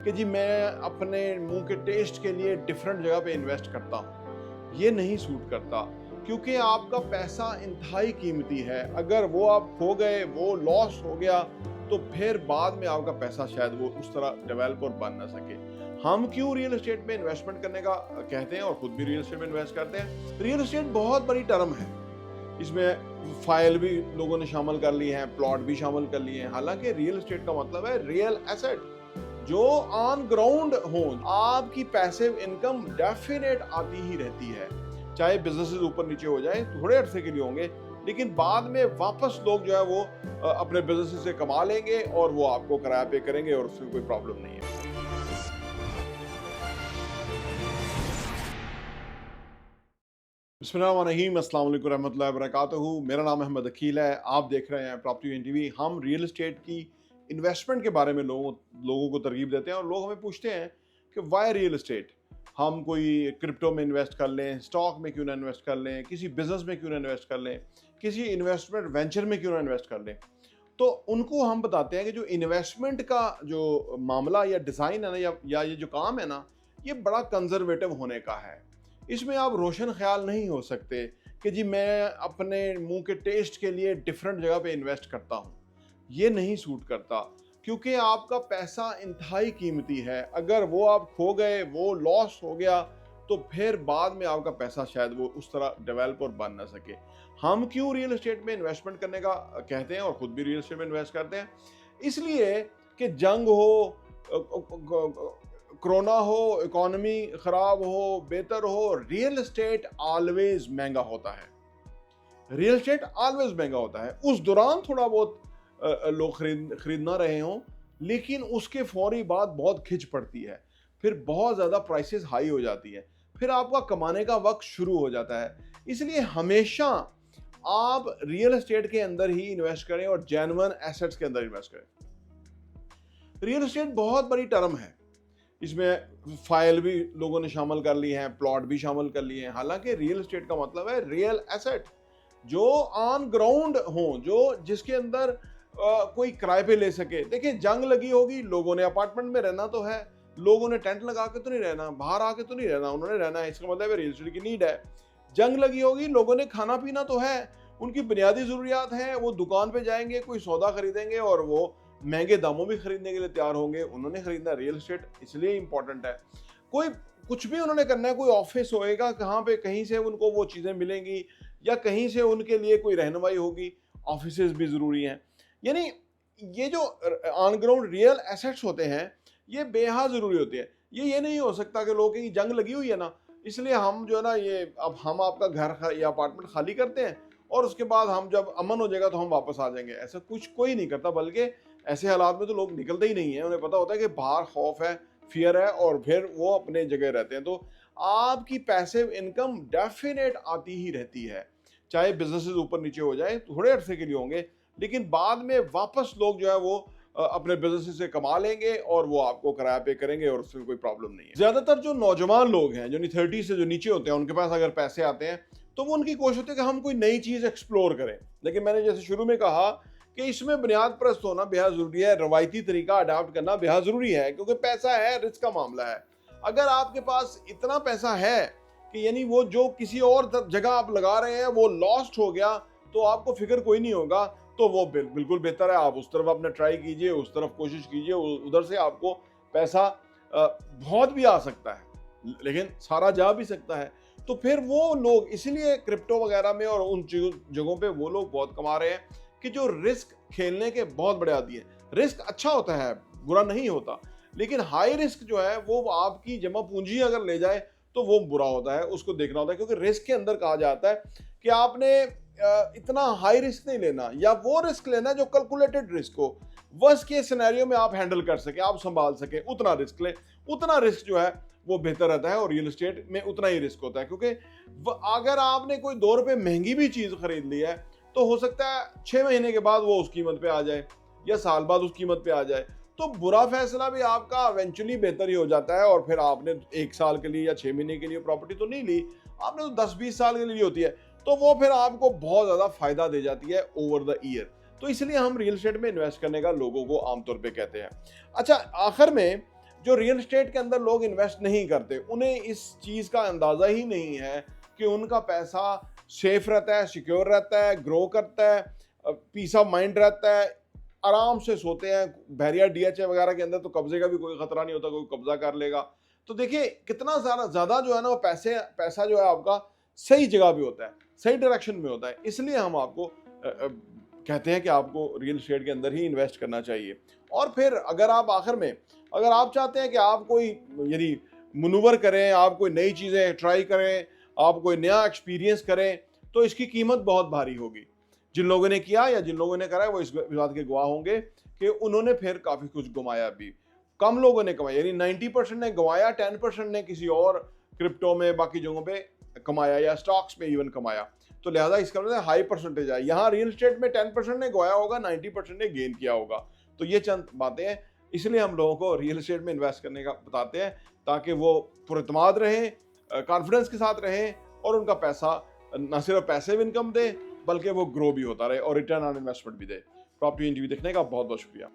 कि जी मैं अपने मुंह के टेस्ट के लिए डिफरेंट जगह पे इन्वेस्ट करता हूँ, ये नहीं सूट करता क्योंकि आपका पैसा इंतहाई कीमती है। अगर वो आप खो गए, वो लॉस हो गया, तो फिर बाद में आपका पैसा शायद वो उस तरह डेवलप और बन ना सके। हम क्यों रियल एस्टेट में इन्वेस्टमेंट करने का कहते हैं और खुद भी रियल एस्टेट में इन्वेस्ट करते हैं? रियल एस्टेट बहुत बड़ी टर्म है, इसमें फाइल भी लोगों ने शामिल कर लिए हैं, प्लॉट भी शामिल कर लिए हैं। हालांकि रियल एस्टेट का मतलब है रियल एसेट जो ऑन ग्राउंड हो। आपकी पैसिव इनकम डेफिनेट आती ही रहती है, चाहे बिजनेसेस ऊपर नीचे हो जाए, थोड़े अरसे के लिए होंगे, लेकिन बाद में वापस लोग जो है वो अपने बिजनेस से कमा लेंगे और वो आपको किराया पे करेंगे और उसमें कोई प्रॉब्लम नहीं है। बिस्मिल्लाहिर्रहमानिर्रहीम, अस्सलाम वालेकुम रहमतुल्लाहि वबरकातुहू। मेरा नाम अहमद अकील है, आप देख रहे हैं प्रॉपर्टी टीवी। हम रियल एस्टेट की इन्वेस्टमेंट के बारे में लोगों को तरगीब देते हैं और लोग हमें पूछते हैं कि वाई रियल एस्टेट, हम कोई क्रिप्टो में इन्वेस्ट कर लें, स्टॉक में क्यों ना इन्वेस्ट कर लें, किसी बिजनेस में क्यों ना इन्वेस्ट कर लें, किसी इन्वेस्टमेंट वेंचर में क्यों ना इन्वेस्ट कर लें। तो उनको हम बताते हैं कि जो इन्वेस्टमेंट का जो मामला या डिज़ाइन है ना, या ये जो काम है ना, ये बड़ा कंजर्वेटिव होने का है। इसमें आप रोशन ख्याल नहीं हो सकते कि जी मैं अपने मुंह के टेस्ट के लिए डिफरेंट जगह पे इन्वेस्ट करता हूँ, ये नहीं सूट करता क्योंकि आपका पैसा इंतहाई कीमती है। अगर वो आप खो गए, वो लॉस हो गया, तो फिर बाद में आपका पैसा शायद वो उस तरह डेवलप और बन ना सके। हम क्यों रियल एस्टेट में इन्वेस्टमेंट करने का कहते हैं और खुद भी रियल एस्टेट में इन्वेस्ट करते हैं? इसलिए कि जंग हो, कोरोना हो, इकोनॉमी खराब हो, बेहतर हो, रियल एस्टेट ऑलवेज महंगा होता है। रियल एस्टेट ऑलवेज महंगा होता है। उस दौरान थोड़ा बहुत लोग खरीद ना रहे हों, लेकिन उसके फौरी बाद बहुत खिंच पड़ती है, फिर बहुत ज़्यादा प्राइसेस हाई हो जाती है, फिर आपका कमाने का वक्त शुरू हो जाता है। इसलिए हमेशा आप रियल एस्टेट के अंदर ही इन्वेस्ट करें और जेन्युइन एसेट्स के अंदर इन्वेस्ट करें। रियल एस्टेट बहुत बड़ी टर्म है, इसमें फाइल भी लोगों ने शामिल कर ली हैं, प्लॉट भी शामिल कर लिए हैं। हालांकि रियल एस्टेट का मतलब है रियल एसेट जो ऑन ग्राउंड हो, जो जिसके अंदर कोई किराए पे ले सके। देखिए, जंग लगी होगी, लोगों ने अपार्टमेंट में रहना तो है, लोगों ने टेंट लगा के तो नहीं रहना, बाहर आके तो नहीं रहना, उन्होंने रहना है। इसका मतलब है रियल एस्टेट की नीड है। जंग लगी होगी, लोगों ने खाना पीना तो है, उनकी बुनियादी जरूरियात हैं, वो दुकान पे जाएंगे, कोई सौदा खरीदेंगे और वो महंगे दामों भी खरीदने के लिए तैयार होंगे। उन्होंने खरीदना रियल एस्टेट इसलिए इंपॉर्टेंट है। कोई कुछ भी उन्होंने करना है, कोई ऑफिस होएगा, कहाँ पे कहीं से उनको वो चीज़ें मिलेंगी या कहीं से उनके लिए कोई रहनुमाई होगी, ऑफिसेज भी ज़रूरी हैं। यानी ये जो ऑन ग्राउंड रियल एसेट्स होते हैं, ये बेहद ज़रूरी होते हैं। ये नहीं हो सकता कि लोग की जंग लगी हुई है ना, इसलिए हम जो है ना, ये अब हम आपका घर या अपार्टमेंट खाली करते हैं और उसके बाद हम जब अमन हो जाएगा तो हम वापस आ जाएंगे। ऐसा कुछ कोई नहीं करता, बल्कि ऐसे हालात में तो लोग निकलते ही नहीं है। उन्हें पता होता है कि बाहर खौफ है, फियर है, और फिर वो अपने जगह रहते हैं। तो आपकी पैसिव इनकम डेफिनेट आती ही रहती है, चाहे बिजनेसेस ऊपर नीचे हो जाए, थोड़े अरसे के लिए होंगे, लेकिन बाद में वापस लोग जो है वो अपने बिजनेस से कमा लेंगे और वो आपको किराया पे करेंगे और उसमें कोई प्रॉब्लम नहीं है। ज्यादातर जो नौजवान लोग हैं, जो 30 से जो नीचे होते हैं, उनके पास अगर पैसे आते हैं तो वो उनकी कोशिश होती है कि हम कोई नई चीज एक्सप्लोर करें। लेकिन मैंने जैसे शुरू में कहा कि इसमें बुनियाद परस्त होना बेहद जरूरी है, रवायती तरीका अडाप्ट करना बेहद जरूरी है, क्योंकि पैसा है, रिस्क का मामला है। अगर आपके पास इतना पैसा है कि यानी वो जो किसी और जगह आप लगा रहे हैं वो लॉस्ट हो गया, तो आपको फिक्र कोई नहीं होगा, तो वो बिल्कुल बेहतर है आप उस तरफ अपने ट्राई कीजिए, उस तरफ कोशिश कीजिए। उधर से आपको पैसा बहुत भी आ सकता है, लेकिन सारा जा भी सकता है। तो फिर वो लोग इसलिए क्रिप्टो वगैरह में और उन जगहों पे वो लोग बहुत कमा रहे हैं कि जो रिस्क खेलने के बहुत बड़े आदी हैं। रिस्क अच्छा होता है, बुरा नहीं होता, लेकिन हाई रिस्क जो है वो आपकी जमा पूंजी अगर ले जाए तो वो बुरा होता है, उसको देखना होता है। क्योंकि रिस्क के अंदर कहा जाता है कि आपने इतना हाई रिस्क नहीं लेना, या वो रिस्क लेना जो कैलकुलेटेड रिस्क हो, वर्स्ट केस सिनेरियो में आप हैंडल कर सके, आप संभाल सके, उतना रिस्क ले। उतना रिस्क जो है वो बेहतर रहता है, और रियल एस्टेट में उतना ही रिस्क होता है। क्योंकि अगर आपने कोई 2 रुपए महंगी भी चीज खरीद ली है, तो हो सकता है 6 महीने के बाद वो उस कीमत पे आ जाए, या साल बाद उस कीमत पे आ जाए। तो बुरा फैसला भी आपका इवेंचुअली बेहतर ही हो जाता है, और फिर आपने 1 साल के लिए या 6 महीने के लिए प्रॉपर्टी तो नहीं ली, आपने तो 10-20 साल के लिए ली होती है, तो वो फिर आपको बहुत ज्यादा फायदा दे जाती है ओवर द ईयर। तो इसलिए हम रियल एस्टेट में इन्वेस्ट करने का लोगों को आमतौर पे कहते हैं। अच्छा, आखिर में जो रियल एस्टेट के अंदर लोग इन्वेस्ट नहीं करते, उन्हें इस चीज़ का अंदाज़ा ही नहीं है कि उनका पैसा सेफ रहता है, सिक्योर रहता है, ग्रो करता है, पीस ऑफ माइंड रहता है, आराम से सोते हैं। बहरिया डीएचए वगैरह के अंदर तो कब्जे का भी कोई खतरा नहीं होता, कोई कब्जा कर लेगा। तो देखिए कितना ज़्यादा जो है ना वो पैसा जो है आपका सही जगह पे होता है, सही डायरेक्शन में होता है। इसलिए हम आपको कहते हैं कि आपको रियल एस्टेट के अंदर ही इन्वेस्ट करना चाहिए। और फिर अगर आप आखिर में अगर आप चाहते हैं कि आप कोई यानी मनूवर करें, आप कोई नई चीज़ें ट्राई करें, आप कोई नया एक्सपीरियंस करें, तो इसकी कीमत बहुत भारी होगी। जिन लोगों ने किया या जिन लोगों ने करा है वो इस बात के गवाह होंगे कि उन्होंने फिर काफ़ी कुछ गंवाया भी। कम लोगों ने कमाया, यानी 90% ने गंवाया, 10% ने किसी और क्रिप्टो में बाकी जगहों पे कमाया या स्टॉक्स में इवन कमाया। तो लिहाजा इसका मतलब हाई परसेंटेज है। यहाँ रियल एस्टेट में 10% ने गंवाया होगा, 90% ने गेन किया होगा। तो ये चंद बातें हैं, इसलिए हम लोगों को रियल एस्टेट में इन्वेस्ट करने का बताते हैं ताकि वो पुरएतमाद रहें, कॉन्फिडेंस के साथ रहें और उनका पैसा न सिर्फ पैसिव इनकम दे बल्कि वो ग्रो भी होता रहे और रिटर्न ऑन इन्वेस्टमेंट भी दे। प्रॉपर्टी इंटरव्यू देखने का बहुत बहुत शुक्रिया।